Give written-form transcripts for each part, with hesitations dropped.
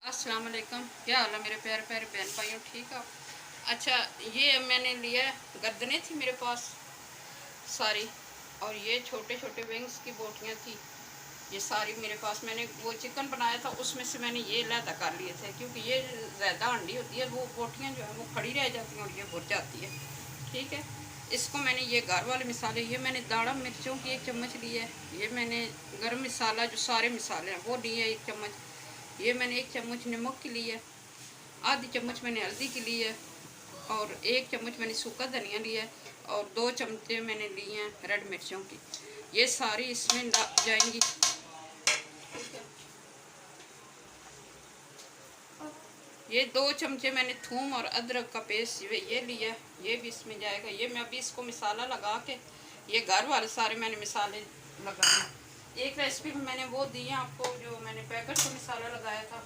अस्सलाम वालेकुम। क्या हाल है मेरे प्यारे प्यारे बहन भाइयों, ठीक है। अच्छा, ये मैंने लिया, गर्दनें थी मेरे पास सारी, और ये छोटे छोटे विंग्स की बोटियाँ थी, ये सारी मेरे पास। मैंने वो चिकन बनाया था, उसमें से मैंने ये लहदा कर लिए थे, क्योंकि ये ज़्यादा अंडी होती है, वो बोटियाँ जो है वो खड़ी रह जाती हैं और ये भुर जाती है। ठीक है, इसको मैंने ये घर वाले मिसाले, ये मैंने दाढ़ा मिर्चों की 1 चम्मच ली है, ये मैंने गर्म मसाला जो सारे मसाले हैं वो लिए 1 चम्मच, ये मैंने 1 चम्मच नमक की ली है, आधी चम्मच मैंने हल्दी की ली है, और 1 चम्मच मैंने सूखा धनिया लिया है, और 2 चमचे मैंने लिए हैं रेड मिर्चों की। ये सारी इसमें जाएंगी। ये 2 चमचे मैंने थूम और अदरक का पेस्ट ये लिया, ये भी इसमें जाएगा। ये मैं अभी इसको मसाला लगा के, ये घर वाले सारे मैंने मसाले लगाए। एक रेसिपी में मैंने वो दी है आपको, जो मैंने पैकेट से मसाला लगाया था,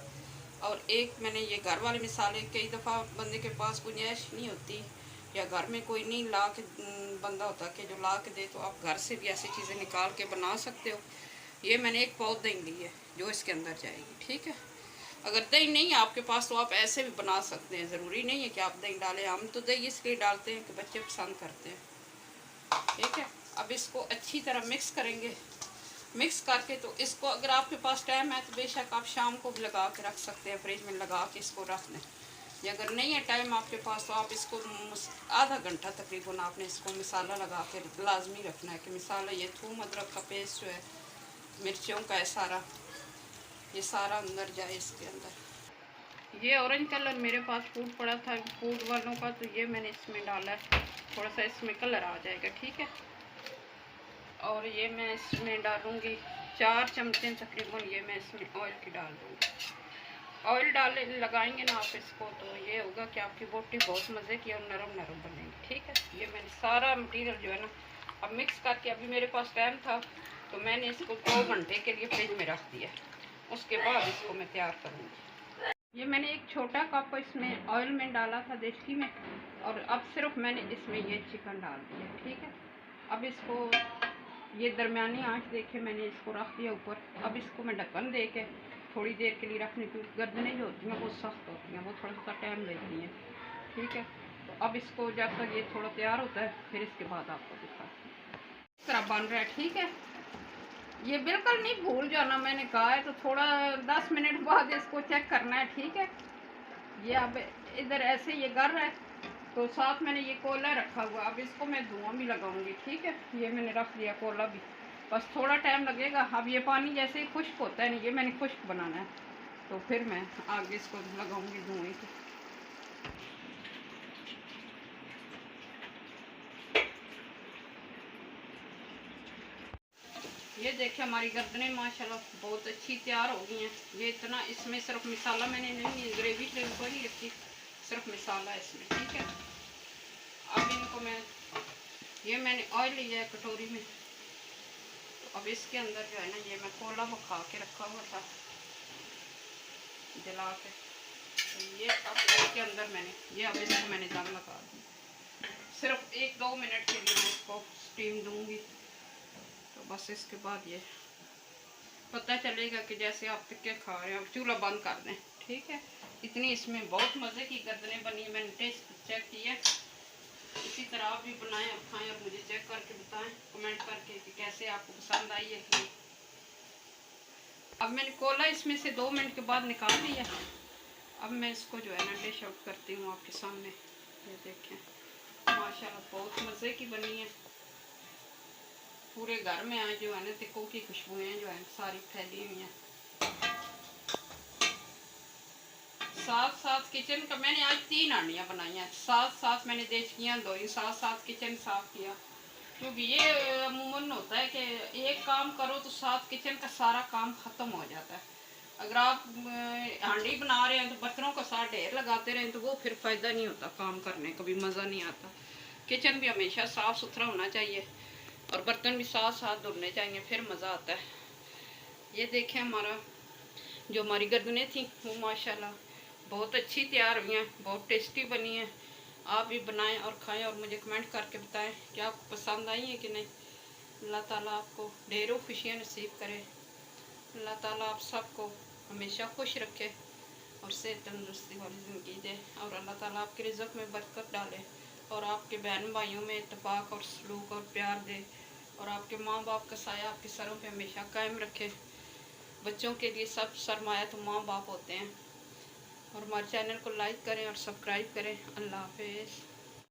और एक मैंने ये घर वाले मसाले। कई दफ़ा बंदे के पास गुंजाइश नहीं होती, या घर में कोई नहीं ला के बंदा होता कि जो ला के दे, तो आप घर से भी ऐसी चीज़ें निकाल के बना सकते हो। ये मैंने एक पाव दही ली है जो इसके अंदर जाएगी। ठीक है, अगर दही नहीं है आपके पास तो आप ऐसे भी बना सकते हैं, ज़रूरी नहीं है कि आप दही डालें। हम तो दही इसलिए डालते हैं कि बच्चे पसंद करते हैं। ठीक है, अब इसको अच्छी तरह मिक्स करेंगे। मिक्स करके, तो इसको अगर आपके पास टाइम है तो बेशक आप शाम को भी लगा के रख सकते हैं, फ्रिज में लगा के इसको रख लें। या अगर नहीं है टाइम आपके पास, तो आप इसको आधा घंटा तकरीबन आपने इसको मसाला लगा के लाजमी रखना है, कि मसाला ये थूम अदरक का पेस्ट जो है, मिर्चों का है सारा, ये सारा अंदर जाए इसके अंदर। ये ऑरेंज कलर मेरे पास फूड पड़ा था फूड वालों का, तो ये मैंने इसमें डाला है, थोड़ा सा इसमें कलर आ जाएगा। ठीक है, और ये मैं इसमें डालूँगी 4 चमचे तकरीबन, ये मैं इसमें ऑयल की डाल दूँगी। ऑयल डाल लगाएंगे ना आप इसको, तो ये होगा कि आपकी बोटी बहुत मज़े की और नरम नरम बनेगी। ठीक है, ये मैंने सारा मटेरियल जो है ना अब मिक्स करके, अभी मेरे पास टाइम था तो मैंने इसको 2 घंटे के लिए फ्रिज में रख दिया, उसके बाद इसको मैं तैयार करूँगी। ये मैंने एक छोटा कप इसमें ऑयल में डाला था देसी में, और अब सिर्फ मैंने इसमें ये चिकन डाल दिया। ठीक है, अब इसको ये दरमियानी आंच देके मैंने इसको रख दिया ऊपर। अब इसको मैं ढक्कन दे के थोड़ी देर के लिए रखने की, गर्दनें जो होती हैं वो सख्त होती हैं, वो थोड़ा सा टाइम लेती हैं। ठीक है, तो अब इसको जब तक ये थोड़ा तैयार होता है, फिर इसके बाद आपको दिखाती हूँ इस तरह बन रहा है। ठीक है, ये बिल्कुल नहीं भूल जाना, मैंने कहा है, तो थोड़ा 10 मिनट बाद इसको चेक करना है। ठीक है, ये अब इधर ऐसे ये गर है, तो साथ मैंने ये कोला रखा हुआ, अब इसको मैं धुआं भी लगाऊंगी। ठीक है, ये मैंने रख दिया कोला भी, बस थोड़ा टाइम लगेगा। अब ये पानी जैसे ही खुश्क होता है ना, ये मैंने खुश्क बनाना है, तो फिर मैं आगे इसको लगाऊंगी धुएं की। ये देखिए हमारी गर्दनें माशाल्लाह बहुत अच्छी तैयार हो गई हैं। ये इतना, इसमें सिर्फ मसाला मैंने नहीं, ग्रेवी कोई नहीं रखी, सिर्फ मसाला इसमें। ठीक है, अब इनको मैं, ये मैंने ऑयल लिया है कटोरी में, तो अब इसके अंदर जो है ना, ये मैं कोला पका के रखा हुआ था जला के, तो ये अब इसके अंदर मैंने, ये अब इसको मैंने दम लगा दी। सिर्फ 1-2 मिनट के लिए मैं इसको स्टीम दूंगी, तो बस इसके बाद ये पता चलेगा कि जैसे आप टिक्के खा रहे हैं। अब चूल्हा बंद कर दें। ठीक है, इतनी इसमें बहुत मज़े की गर्दनें बनी, मैंने टेस्ट चेक किया। इसी तरह आप भी बनाएं और खाएं, और मुझे चेक करके बताएं कमेंट करके कि कैसे आपको पसंद आई है कि। अब मैंने कोला इसमें से 2 मिनट के बाद निकाल लिया। अब मैं इसको जो है ना डिश आउट करती हूँ आपके सामने। ये देखें माशाल्लाह बहुत मज़े की बनी है, पूरे घर में आज जो है ना टिक्कों की खुशबुएं जो है सारी फैली हुई हैं। साथ साथ किचन का मैंने आज 3 हांडियाँ बनाई हैं, साथ साथ मैंने देचकियाँ धोई, साथ साथ किचन साफ किया, क्योंकि ये अमूमन होता है कि एक काम करो तो साथ किचन का सारा काम ख़त्म हो जाता है। अगर आप हांडी बना रहे हैं तो बर्तनों का साथ ढेर लगाते रहें, तो वो फिर फ़ायदा नहीं होता, काम करने का भी मज़ा नहीं आता। किचन भी हमेशा साफ़ सुथरा होना चाहिए, और बर्तन भी साथ साथ धुलने चाहिए, फिर मज़ा आता है। ये देखें हमारा जो हमारी गर्दनें थी वो माशाल्लाह बहुत अच्छी तैयार हुई हैं, बहुत टेस्टी बनी हैं। आप भी बनाएं और खाएं, और मुझे कमेंट करके बताएं कि आपको पसंद आई है कि नहीं। अल्लाह ताला आपको ढेरों खुशियाँ नसीब करे। अल्लाह ताला आप सबको हमेशा खुश रखे। और सेहत तंदुरुस्ती वाली ज़िंदगी दे। और अल्लाह ताला आपके रिज़्क़ में बरकत डाले और आपके बहन भाइयों में इत्तेफाक और सलूक और प्यार दे और आपके माँ बाप का साया आपके सरों पे हमेशा कायम रखे। बच्चों के लिए सब सरमाया तो माँ बाप होते हैं। और हमारे चैनल को लाइक करें और सब्सक्राइब करें। अल्लाह हाफिज़।